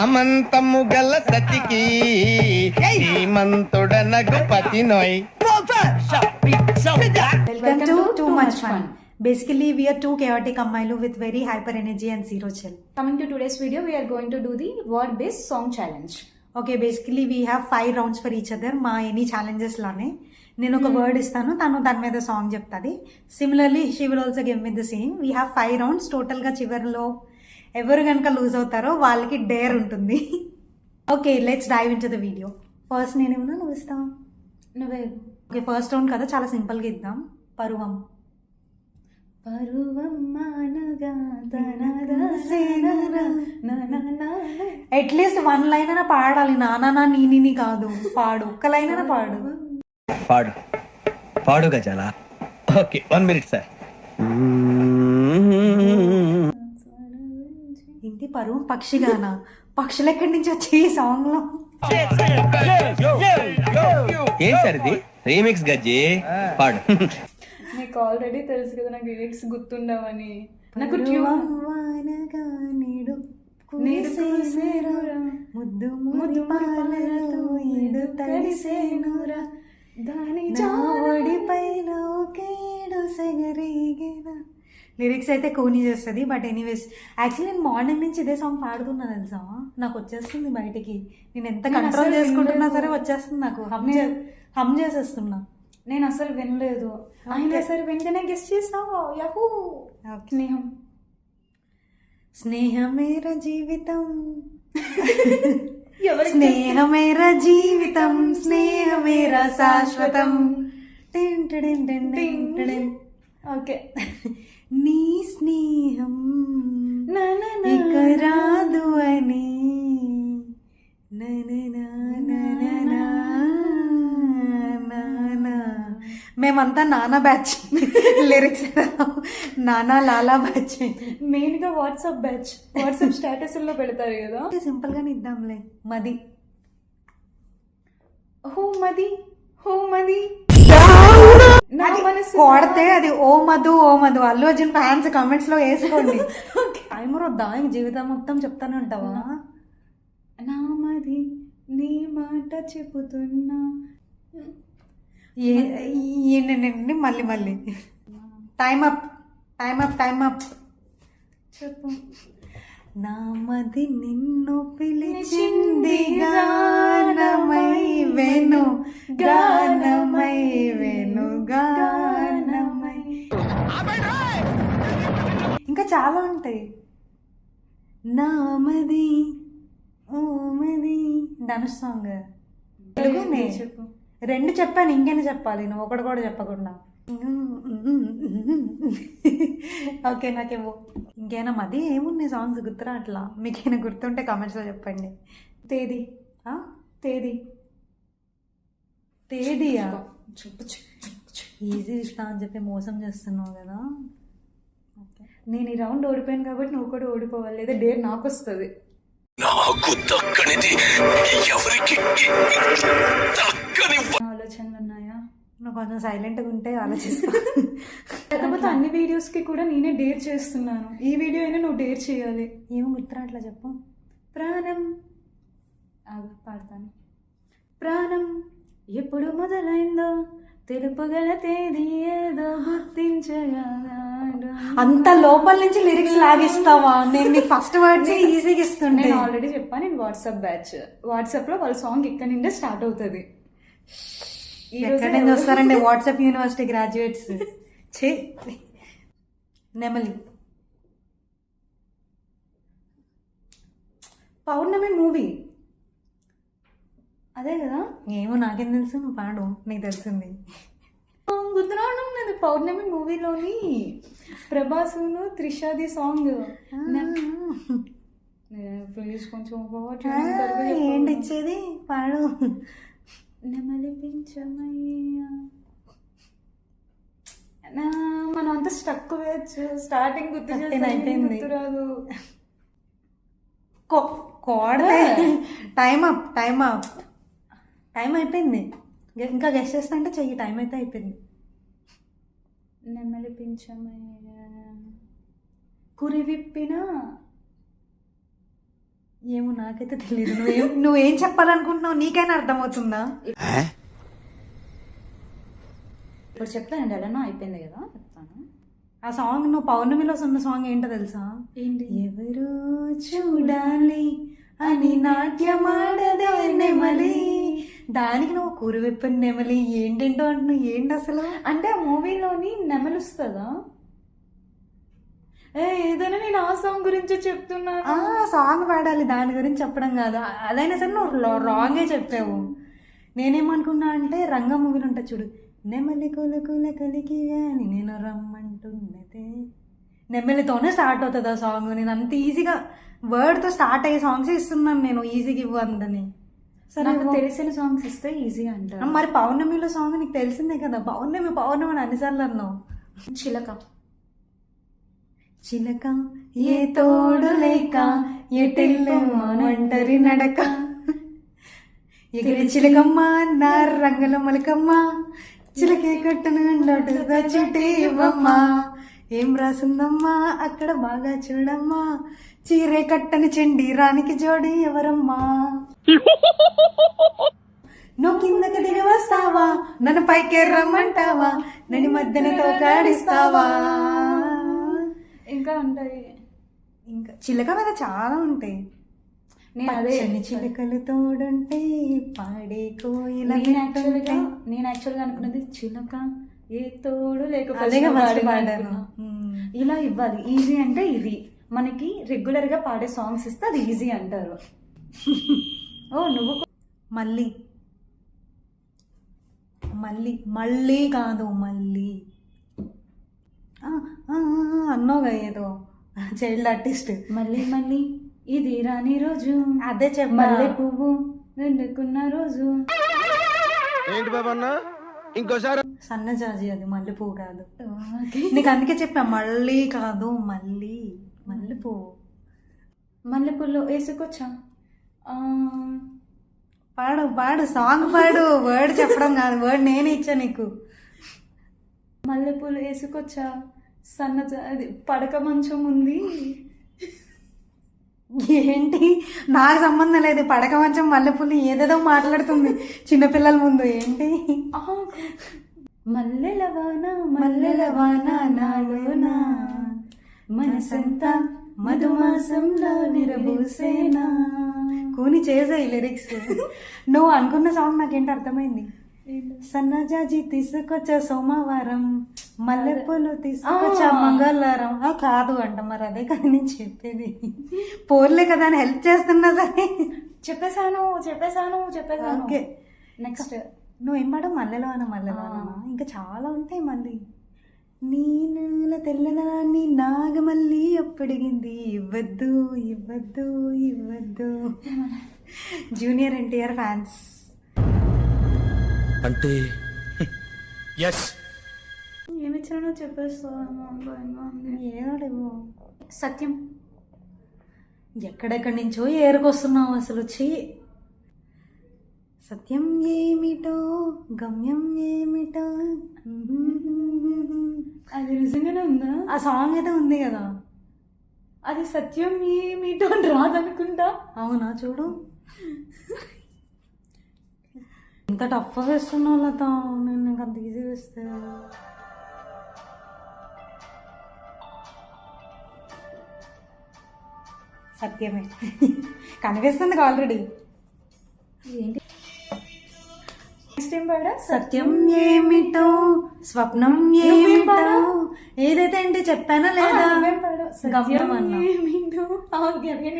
సామంతము గల సతికి శ్రీమంతుడనగు పతి నోయ్. Welcome to Too Much Fun. Basically, we are two chaotic Ammailu with very hyper energy and zero chill. Coming to today's video, we are going to do the word-based song challenge. Okay, basically we have 5 rounds for each other. మా any challenges లానే నేను ఒక word ఇస్తాను, తను దాని మీద song చెప్తుంది. Similarly she will also give me the same. We have 5 rounds. టోటల్గా చివరిలో ఎవరు కనుక లూజ్ అవుతారో వాళ్ళకి డేర్ ఉంటుంది. Okay, let's dive into the video. First నేనేమన్నా నువ్వు ఇస్తావు? నువ్వే. ఓకే, ఫస్ట్ రౌండ్ కదా, చాలా సింపుల్గా ఇద్దాం. పరువం. అట్లీస్ట్ 1 లైన్ అయినా పాడాలి. నానా నీ కాదు, పాడు, ఒక్క లైన్ అయినా పాడు. పాడు పాడు గజాల. Okay, 1 minute sir. ఏంటి పరువం? పక్షిగానా? పక్షులు ఎక్కడి నుంచి వచ్చి ఈ సాంగ్ లో? ఏం సార్ ఇది? రీమిక్స్ గజ్జి, పాడు. నీకు ఆల్రెడీ తెలుసు కదా నాకు లిరిక్స్ గుర్తుండవని. నాకు ముద్దు ముద్దు పాలతో ఈడు తడిసేనురా, దాని జావడి పైన ఒకేడు సెగరేగిన. లిరిక్స్ అయితే కూని చేస్తుంది. బట్ ఎనీవేస్, యాక్చువల్లీ నేను మార్నింగ్ నుంచి ఇదే సాంగ్ పాడుతున్నా తెలుసా. నాకు వచ్చేస్తుంది బయటికి. నేను ఎంత కంట్రోల్ చేసుకుంటున్నా సరే వచ్చేస్తుంది నాకు. హమ్ చేసేస్తున్నా. నేను అసలు వినలేదు, అయినా సరే వెంటనే గెస్ట్ చేసావు. యహూ. స్నేహం. స్నేహమేర జీవితం, స్నేహమేర జీవితం, స్నేహమేర శాశ్వతం. ఓకే. నీ స్నేహం ఇక రాదు అని మేమంతా నానా బ్యాచ్. లిరిక్స్ నానా లాలా బ్యాచ్. మెయిన్గా వాట్సాప్ బ్యాచ్. వాట్సాప్ స్టేటస్లో పెడతారు కదా. సింపుల్గానే ఇద్దాంలే. మది. హో మది, హో మది. కొడితే అది ఓ మధు, ఓ మధు. అల్లు అర్జున్ ఫ్యాన్స్ కామెంట్స్ లో వేసుకోండి. టైమర్ వద్దా? ఇంక జీవితం మొత్తం చెప్తానే ఉంటావా? నా మది నీ మాట చెబుతున్నా. ఏంటండి మళ్ళీ మళ్ళీ? Time up, time up, time up. చెప్పు. నా మది నిన్ను పిలిచింది, గానమై వెను, గానమై వెను, గానమై. ఇంకా చాలా ఉంటాయి. నా మది ఓ మది. ధనుష్ సాంగ్. చెప్పు. 2 చెప్పాను, ఇంకేనా చెప్పాలి? నువ్వు ఒకటి కూడా చెప్పకుండా. ఓకే, నాకేమో ఇంకేనా మది ఏమున్నాయి సాంగ్స్ గుర్తురా అట్లా. మీకేనా గుర్తుంటే కామెంట్స్లో చెప్పండి. తేదీ. తేదీ. తేదీయా? ఈజీ ఇష్టం అని చెప్పి మోసం చేస్తున్నావు కదా. నేను ఈ రౌండ్ ఓడిపోయాను కాబట్టి నువ్వు కూడా ఓడిపోవాలి, లేదా డేర్ నాకు వస్తుంది. ఆలోచనలు ఉన్నాయా? నువ్వు కొంచెం సైలెంట్గా ఉంటే ఆలోచిస్తా. లేకపోతే అన్ని వీడియోస్కి కూడా నేనే డేర్ చేస్తున్నాను. ఈ వీడియో అయినా నువ్వు డేర్ చేయాలి. ఏమో గుర్తురా అట్లా చెప్పు. ప్రాణం. పాడతాను. ప్రాణం ఎప్పుడు మొదలైందో తెలుపగల తేదీ ఏదో గుర్తించగలదా. అంత లోపల నుంచి లిరిక్స్ లాగిస్తావా? నేను నీకు ఫస్ట్ వర్డ్స్ ఈజీగా ఇస్తుండే. నేను ఆల్రెడీ చెప్పాను, నేను వాట్సాప్ బ్యాచ్. వాట్సాప్లో వాళ్ళ సాంగ్ ఇక్కడ నుండే స్టార్ట్ అవుతుంది. ఎక్కడి నుంచి వస్తారండి వాట్సాప్ యూనివర్సిటీ గ్రాడ్యుయేట్స్? నెమలి. పౌర్ణమి మూవీ అదే కదా. ఏమో నాకేం తెలుసు, నువ్వు పాడు, నీకు తెలిసింది. గుర్తురావడం లేదు. పౌర్ణమి మూవీలోని ప్రభాసును త్రిషాది సాంగ్. ప్లీజ్ కొంచెం ఏంటి ఇచ్చేది? పాడు. నెమలిపించమయ్యా. మనం అంతా స్టక్ వేయచ్చు. స్టార్టింగ్ గుర్తురాదు. కోడలే. Time up, time up. Time అయిపోయింది. ఇంకా గెస్ట్ చేస్తా అంటే చెయ్యి. టైం అయితే అయిపోయింది. నెమలిపించమయ్యా. కురి విప్పిన ఏమో నాకైతే తెలియదు. నువ్వేం చెప్పాలనుకుంటున్నావు నీకైనా అర్థమవుతుందా? ఇప్పుడు చెప్తానండి, ఎలానో అయిపోయింది కదా, చెప్తాను. ఆ సాంగ్ నువ్వు పౌర్ణమిలో ఉన్న సాంగ్ ఏంటో తెలుసా? ఏంటి? ఎవరు చూడాలి అని నాట్యమాడదే నెమలి, దానికి నువ్వు కురువెప్పని నెమలి ఏంటేంటో అంటున్నావు. ఏంటి అసలు? అంటే ఆ మూవీలోని నెమలుస్తుందా? ఏదైనా నేను ఆ సాంగ్ గురించి చెప్తున్నాను. ఆ సాంగ్ పాడాలి, దాని గురించి చెప్పడం కాదు. అదైనా సరే నువ్వు రాంగే చెప్పావు. నేనేమనుకున్నా అంటే రంగ మూవీలు ఉంటాయి చూడు, నెమలి కొలుకుల కలికి అని నేను రమ్మంటున్నదే, నెమలితోనే స్టార్ట్ అవుతుంది ఆ సాంగ్. నేను అంత ఈజీగా వర్డ్తో స్టార్ట్ అయ్యే సాంగ్స్ ఇస్తున్నాను నేను, ఈజీగా ఇవ్వందని. సరే నాకు తెలిసిన సాంగ్స్ ఇస్తే ఈజీ అంటారు. మరి పౌర్ణమిలో సాంగ్ నీకు తెలిసిందే కదా, పౌర్ణమి పౌర్ణమి అని అన్నిసార్లు అన్నావు. చిలక. చిలక ఏ తోడు లేక ఎటెల్లో ఒంటరి నడక, ఎగిరి చిలకమ్మ అన్నారు రంగుల మొలకమ్మ, చిలకే కట్టును నోటుగా చుట్టి ఇవ్వమ్మ, ఏం రాసిందమ్మా అక్కడ బాగా చూడమ్మా, చీరే కట్టని చెండి రానికి జోడి ఎవరమ్మా, నువ్వు కిందకి దిగి వస్తావా నన్ను పైకి రమ్మంటావా, నడి మధ్యనతో కాడిస్తావా. ఇంకా ఉంటాయి, ఇంకా చిలక మీద చాలా ఉంటాయి. పచ్చని చిలకలు తోడుంటే పాడే కోయిల. నేను యాక్చువల్గా అనుకున్నది చిలక ఏ తోడు అదే లేకపోతే పాడాను. ఇలా ఇవ్వాలి. ఈజీ అంటే ఇది, మనకి రెగ్యులర్ గా పాడే సాంగ్స్ ఇస్తే అది ఈజీ అంటారు. ఓ నువ్వు మళ్ళీ మళ్ళీ మళ్ళీ కాదు మళ్ళీ అన్నోగా ఏదో చైల్డ్ ఆర్టిస్ట్. మళ్ళీ మళ్ళీ ఇది రాని రోజు, అదే మల్లె పువ్వు వెండుకున్న రోజు. ఏంటి బాబన్నా ఇంకోసారి? సన్నజాజి, అది మల్లె పువ్వు కాదు. నీకు అందుకే చెప్పా మళ్ళీ కాదు మళ్ళీ, మల్లె పువ్వు. మల్లెపూల్లో వేసుకొచ్చా. పాడు పాడు సాంగ్ పాడు, వర్డ్ చెప్పడం కాదు, వర్డ్ నేనే ఇచ్చా నీకు. మల్లెపూలు వేసుకొచ్చా, అది పడక మంచం ఉంది. ఏంటి నాకు సంబంధం లేదు, పడక మంచం మల్లెపూలు ఏదేదో మాట్లాడుతుంది చిన్నపిల్లల ముందు. ఏంటి? మల్లెలవాన మల్లెలవాన నాలోనా, మనసంతా మధుమాసంలో నిరబూసేనా. కూని చేసాయి లిరిక్స్. నువ్వు అనుకున్న సాంగ్ నాకేంటి అర్థమైంది. సన్నజాజి తీసుకొచ్చా సోమవారం, మల్లెపూలు తీసుకొచ్చా మంగళవారం. కాదు అంట, మరి అదే కదా నేను చెప్పేది. పోర్లే కదా అని హెల్ప్ చేస్తున్నా సరే. చెప్పేశాను. ఓకే నెక్స్ట్ నువ్వేం పాడు? మల్లెలోన ఇంకా చాలా ఉంటాయి. మళ్ళీ నీ నెల తెల్లదాన్ని నాగమల్లి అప్పడిగింది, ఇవ్వద్దు ఇవ్వద్దు ఇవ్వద్దు. జూనియర్ ఎన్టీఆర్ ఫ్యాన్స్ అంటే ఏమిచ్చానో చెప్పేస్తావు. ఏదో సత్యం. ఎక్కడెక్కడి నుంచో ఏరుకొస్తున్నావు అసలు. సత్యం ఏమిటో గమ్యం ఏమిటో. అది నిజంగానే ఉందా? ఆ సాంగ్ అయితే ఉంది కదా. అది సత్యం ఏమిటో రాదనుకుంటా. అవునా? చూడు ఇంత టఫ్ వేస్తున్నావు లత, నేను నీకు అంత ఈజీ వేస్తే. సత్యమే కనిపిస్తుంది ఆల్రెడీ. ఏంటి నెక్స్ట్ ఏం పాడా? సత్యం ఏమిటో స్వప్నం ఏమిటో. ఏదైతే ఏంటి చెప్పానా లేదా? గమ్యం అన్నా.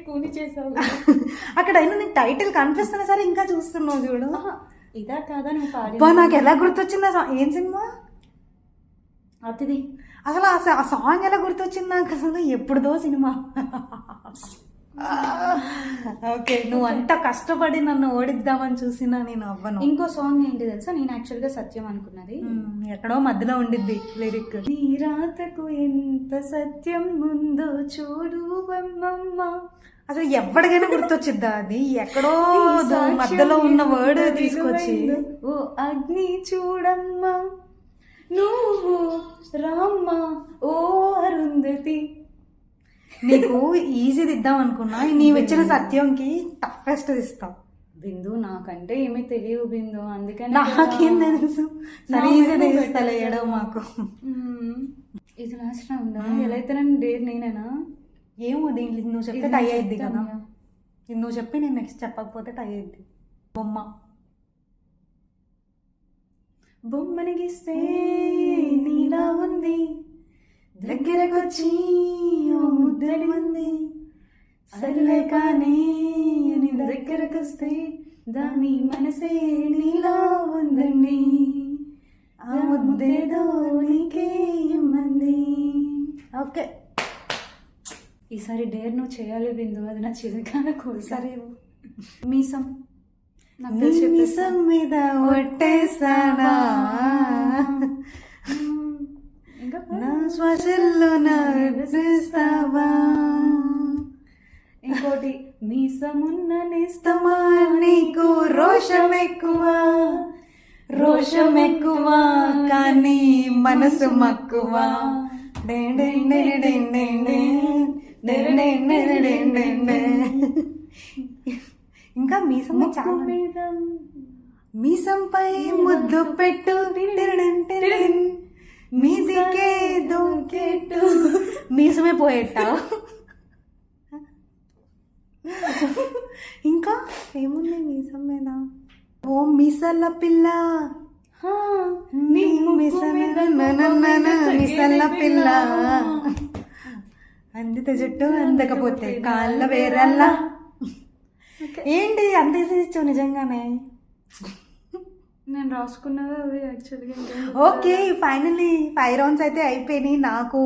కూని చేసావు అక్కడ అయినా నీకు టైటిల్ కనిపిస్తున్నా సరే ఇంకా చూస్తున్నావు చూడు. ఇదా కాదా నువ్వు పాడి? నాకు ఎలా గుర్తొచ్చింది ఏం సినిమా? అతిథి. అసలు ఆ సాంగ్ ఎలా గుర్తొచ్చింది నాకు అసలు? ఎప్పుడుదో సినిమా. ఓకే, నువ్వు అంత కష్టపడి నన్ను ఓడిద్దామని చూసినా నేను అవ్వను. ఇంకో సాంగ్ ఏంటి తెలుసా? నేను యాక్చువల్గా సత్యం అనుకున్నది, ఎక్కడో మధ్యలో ఉండిద్ది లిరిక్. నీ రాతకు ఎంత సత్యం ఉందో చూడు బొమ్మమ్మ. అసలు ఎవరికైనా గుర్తొచ్చిద్దా అది? ఎక్కడో మధ్యలో ఉన్న వర్డ్ తీసుకొచ్చి. ఓ అగ్ని చూడమ్మా నువ్వు రామ్మ ఓ అరుంధతి. నీకు ఈజీది ఇద్దాం అనుకున్నా, నీవు ఇచ్చిన సత్యంకి టఫెస్ట్ ఇస్తావు. బిందు నాకంటే ఏమీ తెలియదు బిందు, అందుకని నాకేం తెలుసు. సరే ఈజీది ఇస్తాలే, ఏడవ మాకు. ఇది లాస్ట్ రౌండ్. ఎలా అయితే నన్ను డేర్ నేనేనా? ఏమో దీంట్లో నువ్వు చెప్తే టై అయ్యిద్ది కదా. ఇది నువ్వు చెప్పి నేను నెక్స్ట్ చెప్పకపోతే టై అయ్యిద్ది. బొమ్మ. బొమ్మని గీస్తే నీలా ఉంది, దగ్గరకొచ్చి ఓ ముద్దడి మంది, సర్లే కానీ నీ దగ్గరకొస్తే దాని మనసే నీలా ఉందండి, ఆ ముద్దేదో నీకే ఇమ్మంది. ఓకే, ఈసారి డేర్ నువ్వు చేయాలి బిందు, అది నా చిరకాల కోరిక. సరే. మీసం. నాకు నీ తెలిసి చెప్పేస్తా. మీసం మీద ఒట్టేసానా, ఇంకా నా శ్వాసల్లో నడిపిస్తావా, ఇంకోటి మీసమున్న ఇష్టమా నీకు రోషం ఎక్కువ, రోషం ఎక్కువ కానీ మనసు మక్కువ. ఇంకా మీసం చాలా. మీసంపై ముద్దు పెట్టు, మీదికే దూకెట్టు. మీసమే పోయేట. ఇంకా ఏముంది మీసం మీద? ఓ మీసల్ల పిల్ల, మిసల్ల పిల్ల, అందితే జుట్టు అందకపోతే కాళ్ళ వేరల్లా. ఏంటి అంత ఇచ్చావు నిజంగానే? నేను రాసుకున్నది అది యాక్చువల్గా. ఓకే, ఫైనలీ 5 రౌండ్స్ అయితే అయిపోయినాయి. నాకు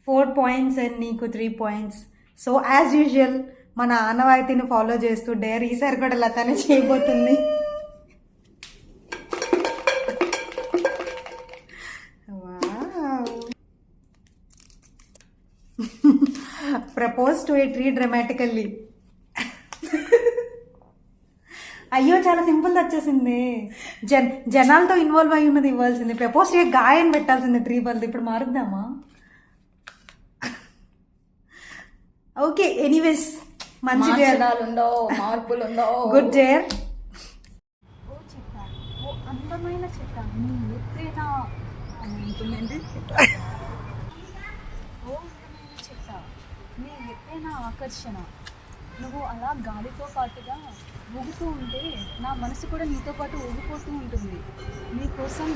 4 points అండ్ నీకు 3 points. సో యాజ్ యూజువల్ మన ఆనవాయితీని ఫాలో చేస్తూ డేర్ ఈసారి కూడా లతానే చేయబోతుంది. Propose to a tree dramatically. అయ్యో చాలా సింపుల్ వచ్చేసింది. జనాలతో ఇన్వాల్వ్ అయి ఉన్నది ఇవ్వాల్సింది. ప్రపోజ్ చేయ గాయని పెట్టాల్సింది ట్రీ బదులు. ఇప్పుడు మారుద్దామా? ఓకే, ఎనీవేస్ మంచి మార్పులు ఉండో. Good dare. ఓ చెట్ట, ఓ అందమైన చెట్ట, నీ ఎత్తైన ఉంటుందండి. ఓ అందమైన చెట్ట, నీ ఎత్తైన ఆకర్షణ, నువ్వు అలా గాలితో పాటుగా ఊగుతూ ఉంటే నా మనసు కూడా నీతో పాటు ఊగిపోతూ ఉంటుంది. నీకోసం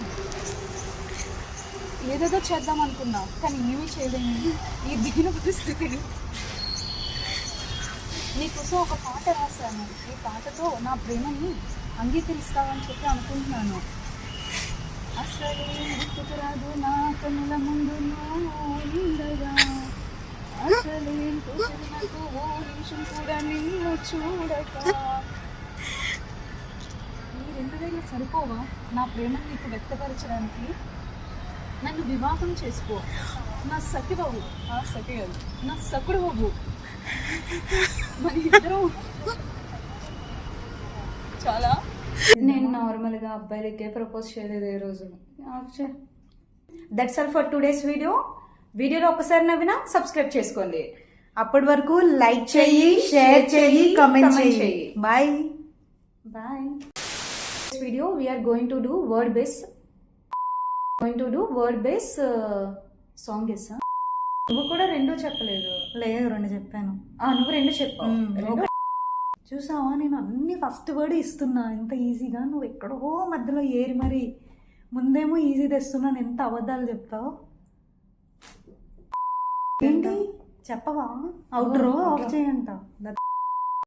ఏదేదో చేద్దాం అనుకున్నా, కానీ ఏమీ చేయలేని ఈ దిగిన పరిస్థితిని నీకోసం ఒక పాట రాశాను. ఈ పాటతో నా ప్రేమని అంగీకరిస్తావని చెప్పి అనుకుంటున్నాను. అసలే గుర్తుకురాదు నా కన్నుల ముందు ఉండగా, అసలే నాకు ఓ నిమిషం కూడా నిన్ను చూడక. ఈ 2 వేలు సరిపోవా నా ప్రేమని నీకు వ్యక్తపరచడానికి? నన్ను వివాహం చేసుకో, నా సఖి బాబు. సఖి కాదు, నా సకుడు బాబు. మన ఇద్దరు చాలా. నేను నార్మల్గా అబ్బాయిలకే ప్రపోజ్ చేయలేదు ఏ రోజు. That's all for today's video. వీడియోలో ఒకసారి నవ్వినా సబ్స్క్రైబ్ చేసుకోండి. అప్పటి వరకు లైక్ చేయి, షేర్ చేయి, కామెంట్ చేయి. Bye bye. Video we are going to do word base song ఇస్తా. నువ్వు కూడా 2 చెప్పలేదు. లేదు, 2 చెప్పాను. నువ్వు 2 చెప్పావు. చూసావా, నేను అన్ని ఫస్ట్ వర్డ్ ఇస్తున్నా ఎంత ఈజీగా, నువ్వు ఎక్కడో మధ్యలో ఏరి మరి ముందేమో ఈజీ తెస్తున్నాను. ఎంత అబద్ధాలు చెప్తావు. ఏంటి చెప్పవా? Outro off చేయంట.